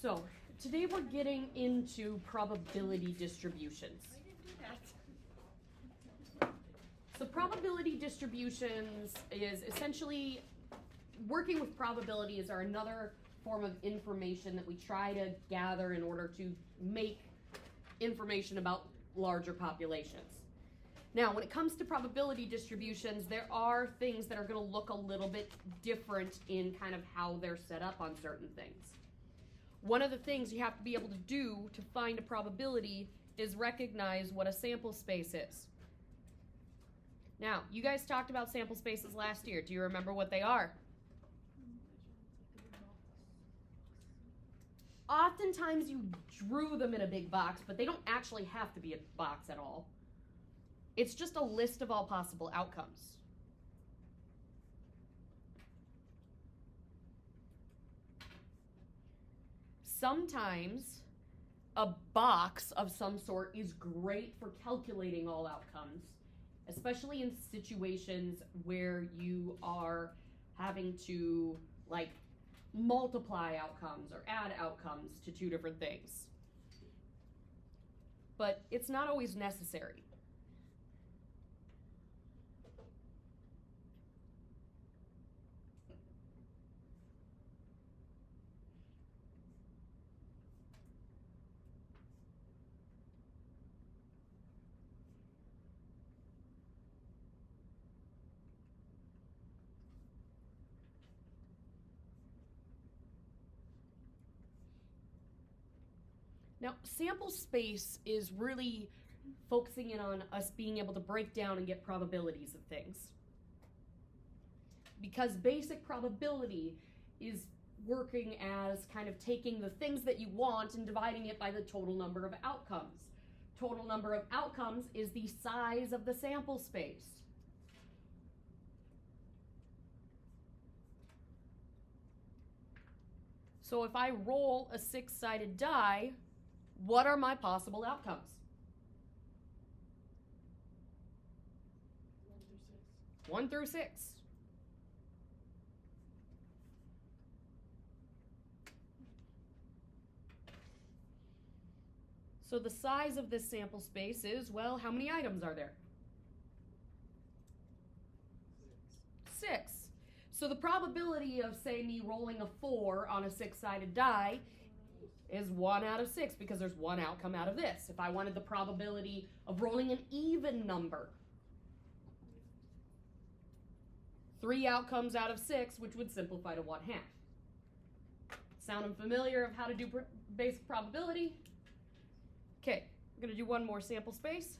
So, today we're getting into probability distributions. I didn't do that. So probability distributions is essentially working with probabilities are another form of information that we try to gather in order to make information about larger populations. Now, when it comes to probability distributions, there are things that are going to look a little bit different in kind of how they're set up on certain things. One of the things you have to be able to do to find a probability is recognize what a sample space is. Now, you guys talked about sample spaces last year. Do you remember what they are? Oftentimes you drew them in a big box, but they don't actually have to be a box at all. It's just a list of all possible outcomes. Sometimes a box of some sort is great for calculating all outcomes, especially in situations where you are having to multiply outcomes or add outcomes to two different things. But it's not always necessary. Now, sample space is really focusing in on us being able to break down and get probabilities of things. Because basic probability is working as kind of taking the things that you want and dividing it by the total number of outcomes. Total number of outcomes is the size of the sample space. So if I roll a 6-sided die, what are my possible outcomes? 1 through 6. So the size of this sample space is, well, how many items are there? 6. So the probability of, say, me rolling a 4 on a 6-sided die is 1 out of 6 because there's one outcome out of this. If I wanted the probability of rolling an even number, 3 outcomes out of 6, which would simplify to 1/2. Sounding familiar of how to do basic probability? Okay, we're going to do one more sample space.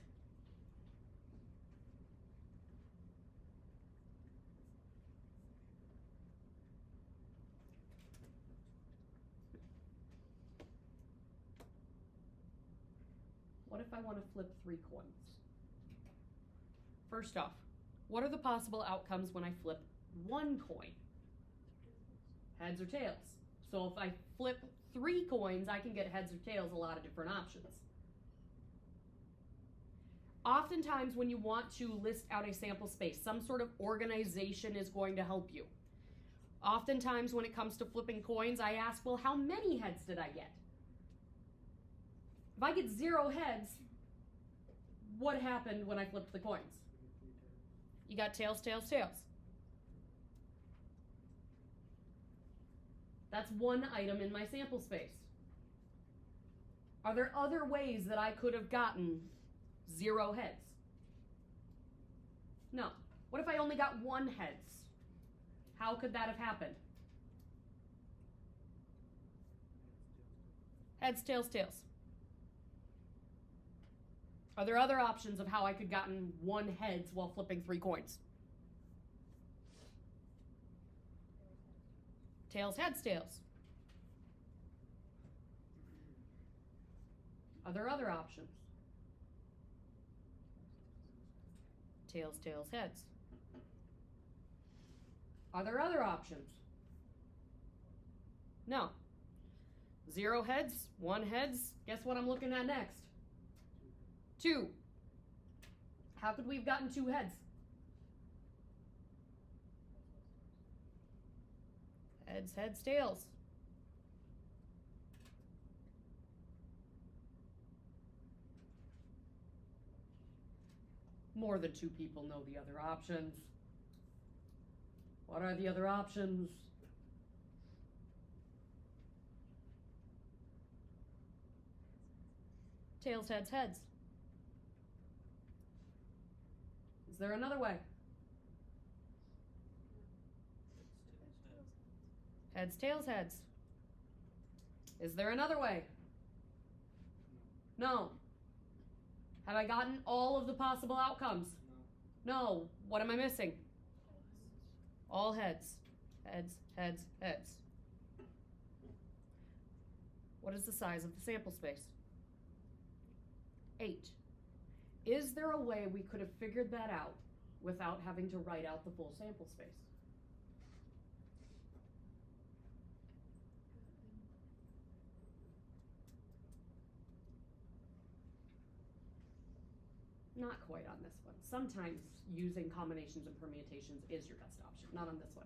What if I want to flip 3 coins? First off, what are the possible outcomes when I flip 1 coin? Heads or tails. So if I flip 3 coins, I can get heads or tails, a lot of different options. Oftentimes when you want to list out a sample space, some sort of organization is going to help you. Oftentimes when it comes to flipping coins, I ask, well, how many heads did I get? If I get 0 heads, what happened when I flipped the coins? You got tails, tails, tails. That's 1 item in my sample space. Are there other ways that I could have gotten 0 heads? No. What if I only got 1 heads? How could that have happened? Heads, tails, tails. Are there other options of how I could have gotten 1 heads while flipping 3 coins? Tails, heads, tails. Are there other options? Tails, tails, heads. Are there other options? No. 0 heads, 1 heads. Guess what I'm looking at next? 2. How could we have gotten 2 heads? Heads, heads, tails. More than 2 people know the other options. What are the other options? Tails, heads, heads. Is there another way? Heads, tails, heads. Is there another way? No. Have I gotten all of the possible outcomes? No. What am I missing? All heads. Heads, heads, heads. What is the size of the sample space? 8. Is there a way we could have figured that out without having to write out the full sample space? Not quite on this one. Sometimes using combinations and permutations is your best option, not on this one.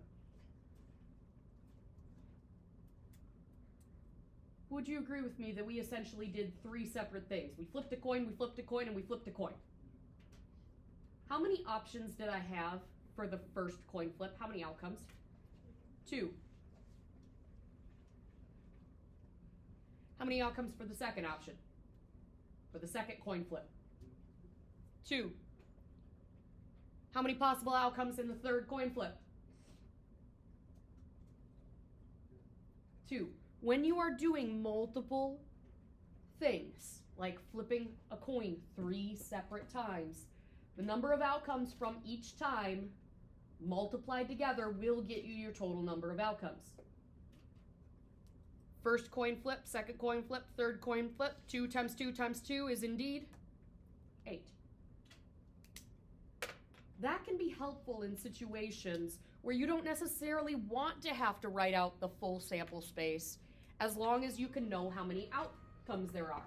Would you agree with me that we essentially did 3 separate things? We flipped a coin, we flipped a coin, and we flipped a coin. How many options did I have for the first coin flip? How many outcomes? 2. How many outcomes for the second option? For the second coin flip? 2. How many possible outcomes in the third coin flip? 2. When you are doing multiple things, like flipping a coin 3 separate times, the number of outcomes from each time multiplied together will get you your total number of outcomes. First coin flip, second coin flip, third coin flip, 2 times 2 times 2 is indeed 8. That can be helpful in situations where you don't necessarily want to have to write out the full sample space, as long as you can know how many outcomes there are.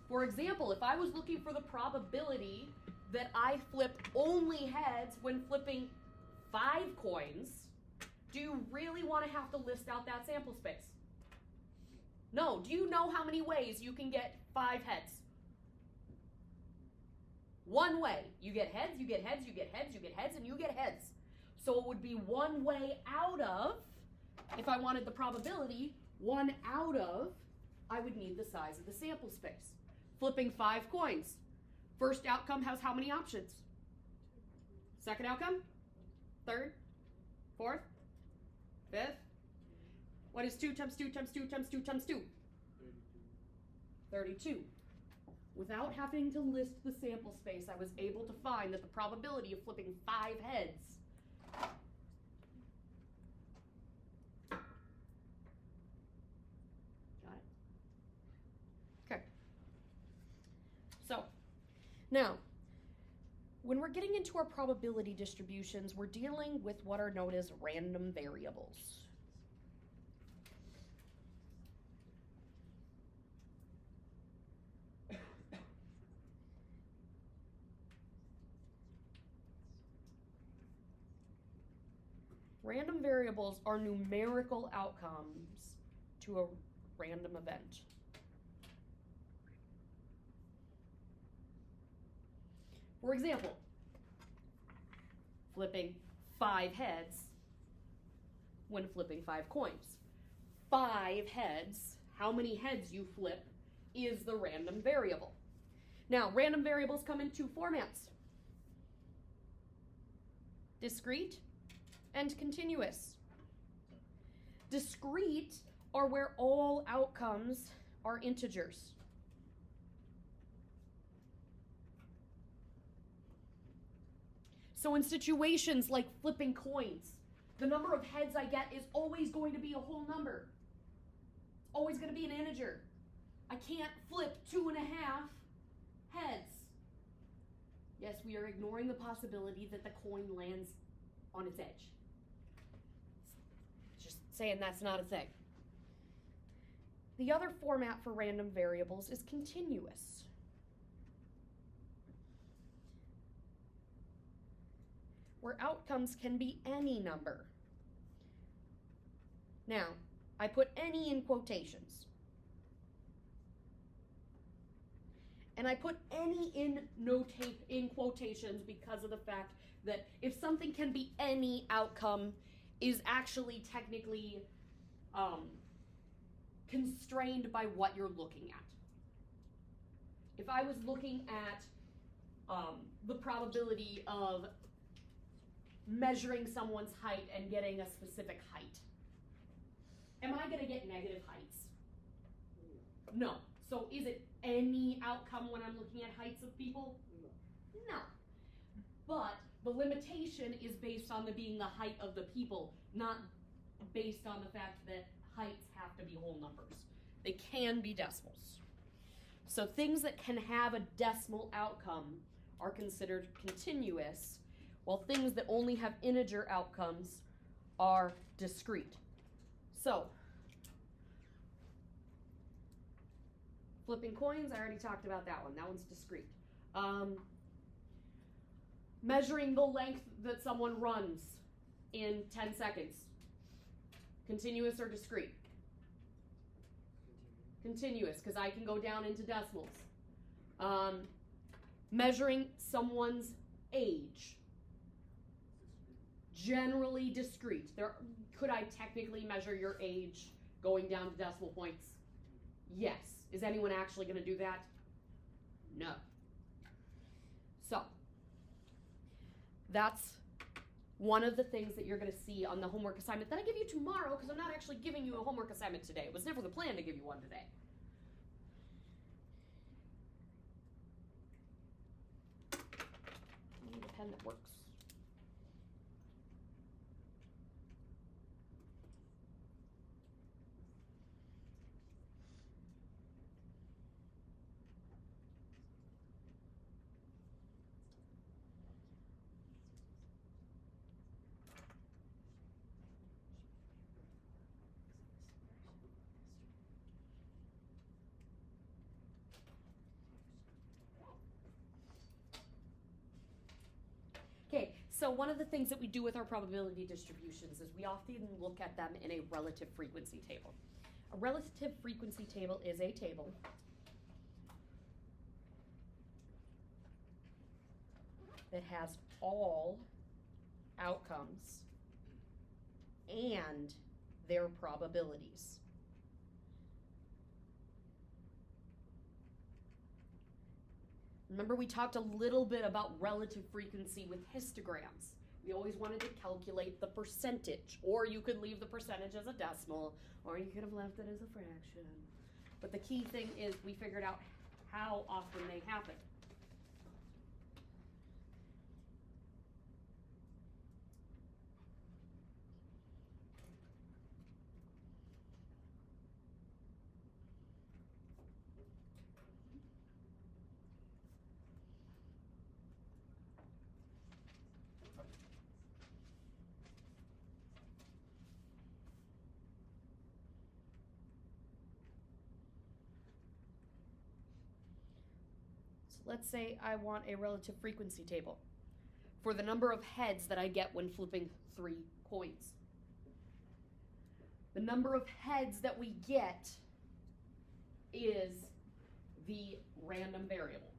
For example, if I was looking for the probability that I flip only heads when flipping 5 coins, do you really want to have to list out that sample space? No. Do you know how many ways you can get 5 heads? One way. You get heads, you get heads, you get heads, you get heads, and you get heads. So it would be one way out of, if I wanted the probability, 1 out of, I would need the size of the sample space. Flipping 5 coins. First outcome has how many options? Second outcome? Third? Fourth? Fifth? What is 2 times 2 times 2 times 2 times 2? 32. Without having to list the sample space, I was able to find that the probability of flipping 5 heads Now, when we're getting into our probability distributions, we're dealing with what are known as random variables. Random variables are numerical outcomes to a random event. For example, flipping 5 heads when flipping 5 coins. 5 heads, how many heads you flip, is the random variable. Now, random variables come in 2 formats: discrete and continuous. Discrete are where all outcomes are integers. So in situations like flipping coins, the number of heads I get is always going to be a whole number. It's always going to be an integer. I can't flip 2.5 heads. Yes, we are ignoring the possibility that the coin lands on its edge. Just saying that's not a thing. The other format for random variables is continuous. Where outcomes can be any number. Now, I put any in quotations. And I put any in quotations because of the fact that if something can be any outcome is actually technically constrained by what you're looking at. If I was looking at the probability of measuring someone's height and getting a specific height, am I going to get negative heights? No. So is it any outcome when I'm looking at heights of people? No. But the limitation is based on being the height of the people, not based on the fact that heights have to be whole numbers. They can be decimals. So things that can have a decimal outcome are considered continuous, while things that only have integer outcomes are discrete. So, flipping coins, I already talked about that one. That one's discrete. Measuring the length that someone runs in 10 seconds. Continuous or discrete? Continuous, because I can go down into decimals. Measuring someone's age. Generally discrete. Could I technically measure your age going down to decimal points? Yes. Is anyone actually going to do that? No. So, that's one of the things that you're going to see on the homework assignment that I give you tomorrow, because I'm not actually giving you a homework assignment today. It was never the plan to give you one today. I need a pen that works. Okay, so one of the things that we do with our probability distributions is we often look at them in a relative frequency table. A relative frequency table is a table that has all outcomes and their probabilities. Remember, we talked a little bit about relative frequency with histograms. We always wanted to calculate the percentage, or you could leave the percentage as a decimal, or you could have left it as a fraction. But the key thing is we figured out how often they happen. Let's say I want a relative frequency table for the number of heads that I get when flipping 3 coins. The number of heads that we get is the random variable.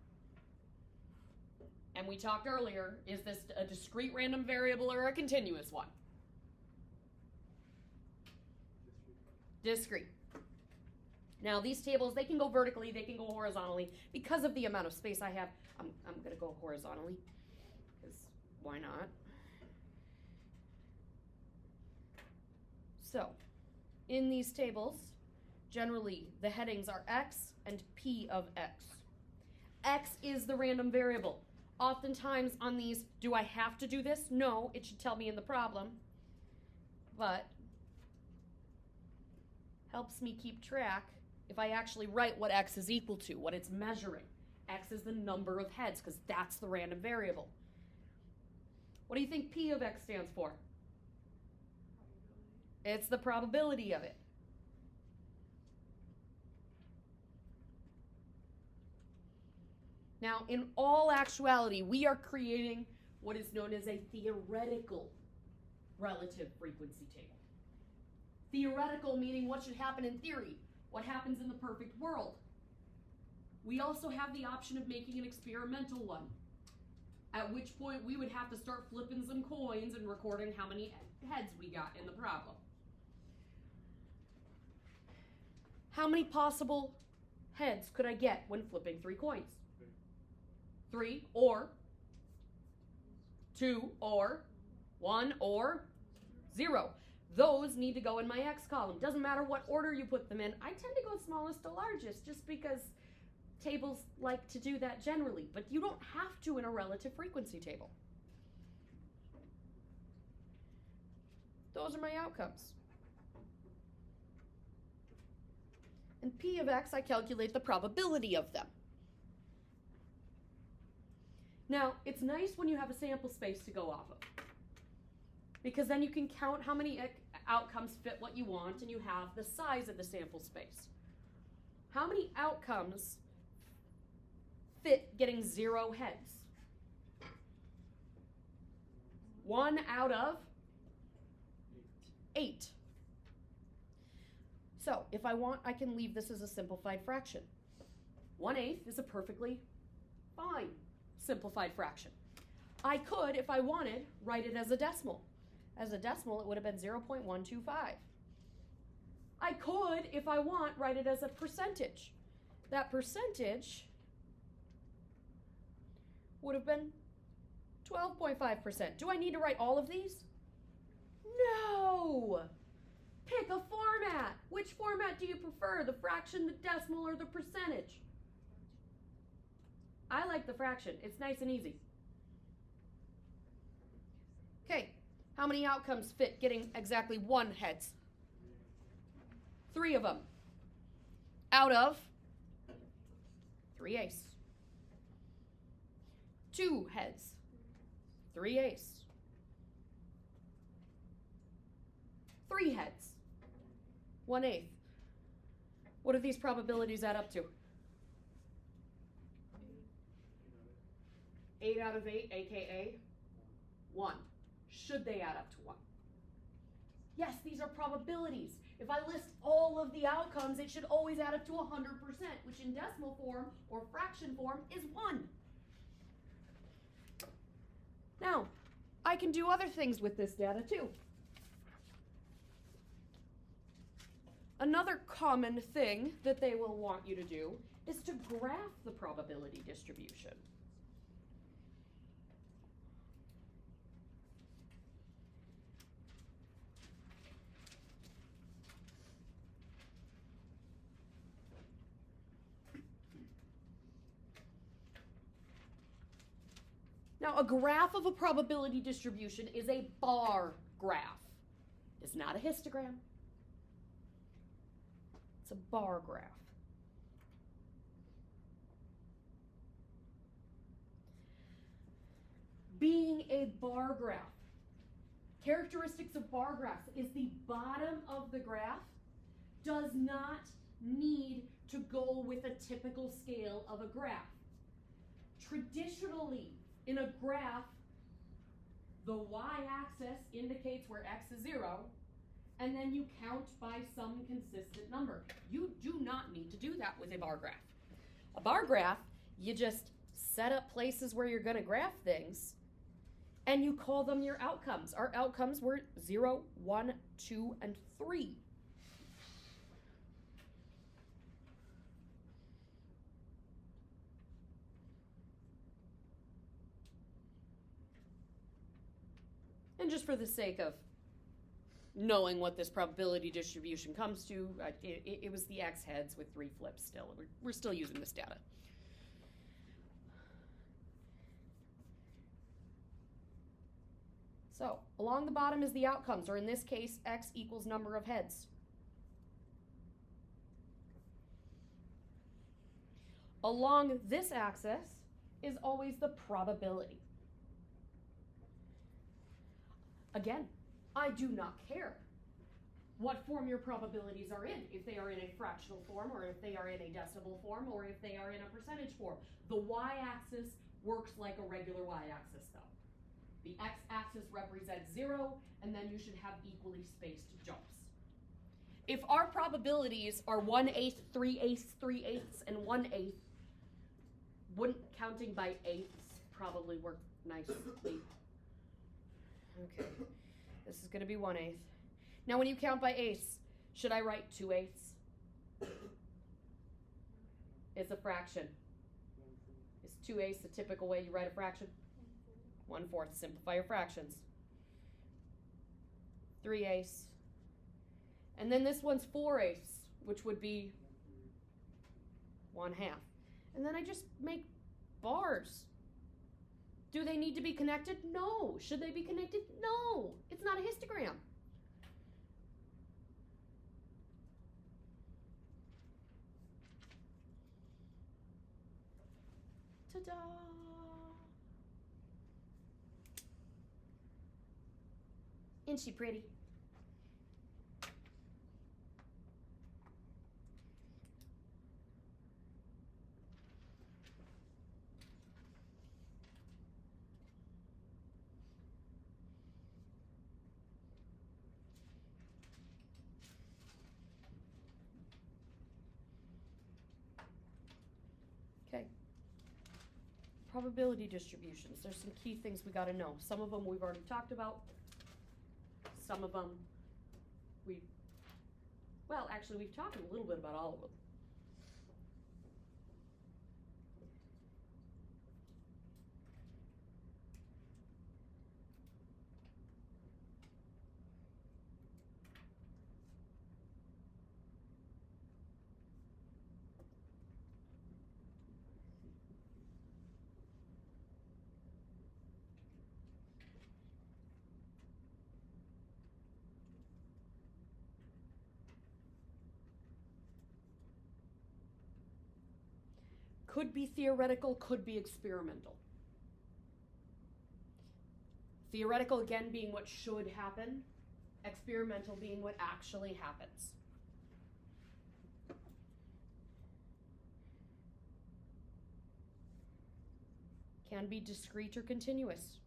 And we talked earlier, is this a discrete random variable or a continuous one? Discrete. Now these tables, they can go vertically, they can go horizontally. Because of the amount of space I have, I'm going to go horizontally, because why not? So, in these tables, generally the headings are X and P of X. X is the random variable. Oftentimes on these, do I have to do this? No, it should tell me in the problem, but helps me keep track if I actually write what X is equal to, what it's measuring. X is the number of heads, because that's the random variable. What do you think P of X stands for? It's the probability of it. Now, in all actuality, we are creating what is known as a theoretical relative frequency table. Theoretical meaning what should happen in theory. What happens in the perfect world? We also have the option of making an experimental one, at which point we would have to start flipping some coins and recording how many heads we got in the problem. How many possible heads could I get when flipping 3 coins? 3 or 2 or 1 or 0. Those need to go in my X column. Doesn't matter what order you put them in. I tend to go smallest to largest just because tables like to do that generally, but you don't have to in a relative frequency table. Those are my outcomes. And P of X, I calculate the probability of them. Now, it's nice when you have a sample space to go off of, because then you can count how many outcomes fit what you want, and you have the size of the sample space. How many outcomes fit getting 0 heads? 1 out of 8. So if I want, I can leave this as a simplified fraction. 1/8 is a perfectly fine simplified fraction. I could, if I wanted, write it as a decimal. As a decimal, it would have been 0.125. I could, if I want, write it as a percentage. That percentage would have been 12.5%. Do I need to write all of these? No! Pick a format. Which format do you prefer? The fraction, the decimal, or the percentage? I like the fraction. It's nice and easy. Okay, how many outcomes fit getting exactly 1 heads? 3 of them. Out of 3 ace. 2 heads. 3 ace. 3 heads. 1/8. What do these probabilities add up to? 8 out of 8, aka 1. Should they add up to 1? Yes, these are probabilities. If I list all of the outcomes, it should always add up to 100%, which in decimal form or fraction form is 1. Now, I can do other things with this data too. Another common thing that they will want you to do is to graph the probability distribution. Now, a graph of a probability distribution is a bar graph. It's not a histogram. It's a bar graph. Being a bar graph, characteristics of bar graphs is the bottom of the graph does not need to go with a typical scale of a graph. Traditionally, in a graph, the y-axis indicates where x is 0, and then you count by some consistent number. You do not need to do that with a bar graph. A bar graph, you just set up places where you're going to graph things, and you call them your outcomes. Our outcomes were 0, 1, 2, and 3. And just for the sake of knowing what this probability distribution comes to, it was the X heads with 3 flips still. We're still using this data. So, along the bottom is the outcomes, or in this case, X equals number of heads. Along this axis is always the probability. Again, I do not care what form your probabilities are in, if they are in a fractional form, or if they are in a decimal form, or if they are in a percentage form. The y-axis works like a regular y-axis though. The x-axis represents 0, and then you should have equally spaced jumps. If our probabilities are 1/8, 3/8, 3/8, and 1/8, Wouldn't counting by eighths probably work nicely? Okay, this is gonna be 1/8. Now when you count by eighths, should I write 2/8? It's a fraction. Is 2/8 the typical way you write a fraction? 1/4. Simplify your fractions. 3/8. And then this one's 4/8, which would be 1/2. And then I just make bars. Do they need to be connected? No. Should they be connected? No. It's not a histogram. Ta-da! Isn't she pretty? Okay. Probability distributions. There's some key things we got to know. Some of them we've already talked about. Some of them actually we've talked a little bit about all of them. Could be theoretical, could be experimental. Theoretical, again, being what should happen. Experimental being what actually happens. Can be discrete or continuous.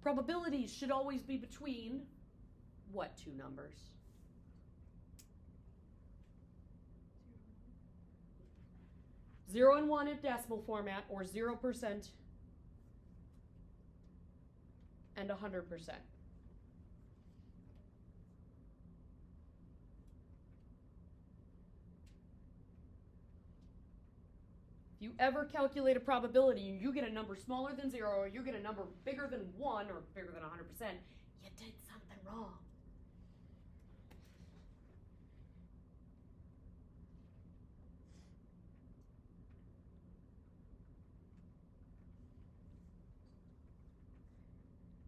Probabilities should always be between what two numbers? 0 and 1 in decimal format, or 0% and 100%. If you ever calculate a probability and you get a number smaller than 0, or you get a number bigger than 1 or bigger than 100%, you did something wrong.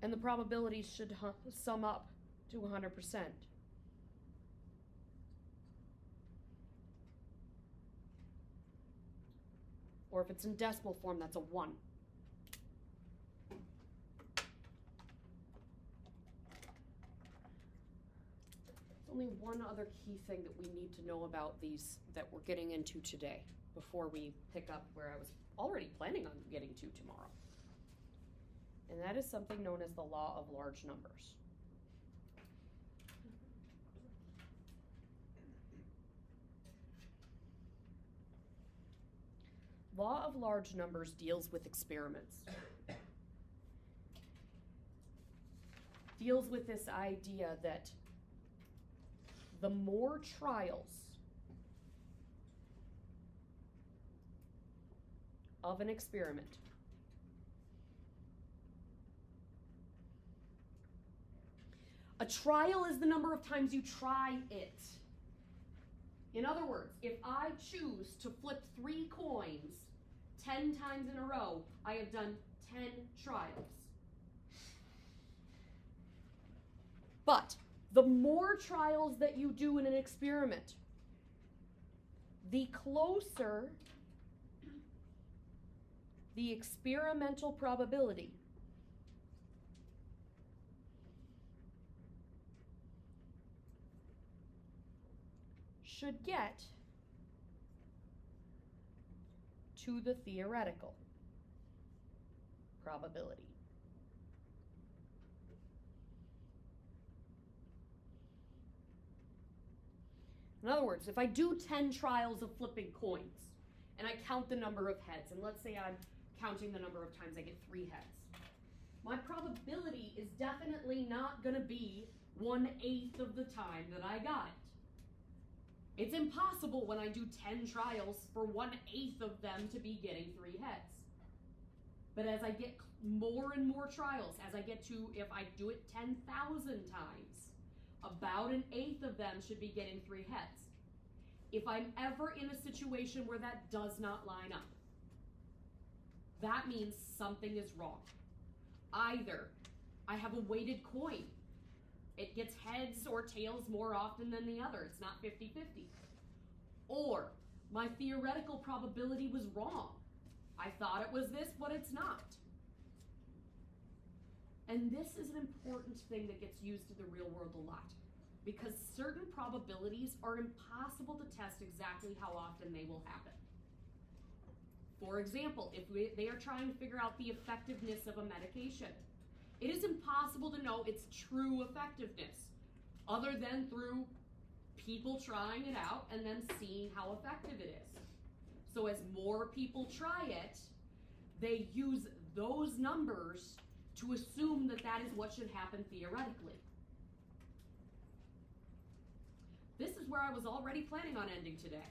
And the probabilities should sum up to 100%. Or if it's in decimal form, that's a 1. There's only one other key thing that we need to know about these that we're getting into today before we pick up where I was already planning on getting to tomorrow. And that is something known as the law of large numbers. Law of large numbers deals with experiments. Deals with this idea that the more trials of an experiment a trial is the number of times you try it. In other words, if I choose to flip 3 coins 10 times in a row, I have done 10 trials. But the more trials that you do in an experiment, the closer the experimental probability should get to the theoretical probability. In other words, if I do 10 trials of flipping coins and I count the number of heads, and let's say I'm counting the number of times I get 3 heads, my probability is definitely not going to be 1/8 of the time that I got it. It's impossible when I do 10 trials for 1/8 of them to be getting 3 heads. But as I get more and more trials, as I get to, if I do it 10,000 times, about 1/8 of them should be getting 3 heads. If I'm ever in a situation where that does not line up, that means something is wrong. Either I have a weighted coin. It gets heads or tails more often than the other. It's not 50-50. Or my theoretical probability was wrong. I thought it was this, but it's not. And this is an important thing that gets used in the real world a lot, because certain probabilities are impossible to test exactly how often they will happen. For example, if they are trying to figure out the effectiveness of a medication, it is impossible to know its true effectiveness other than through people trying it out and then seeing how effective it is. So as more people try it, they use those numbers to assume that that is what should happen theoretically. This is where I was already planning on ending today.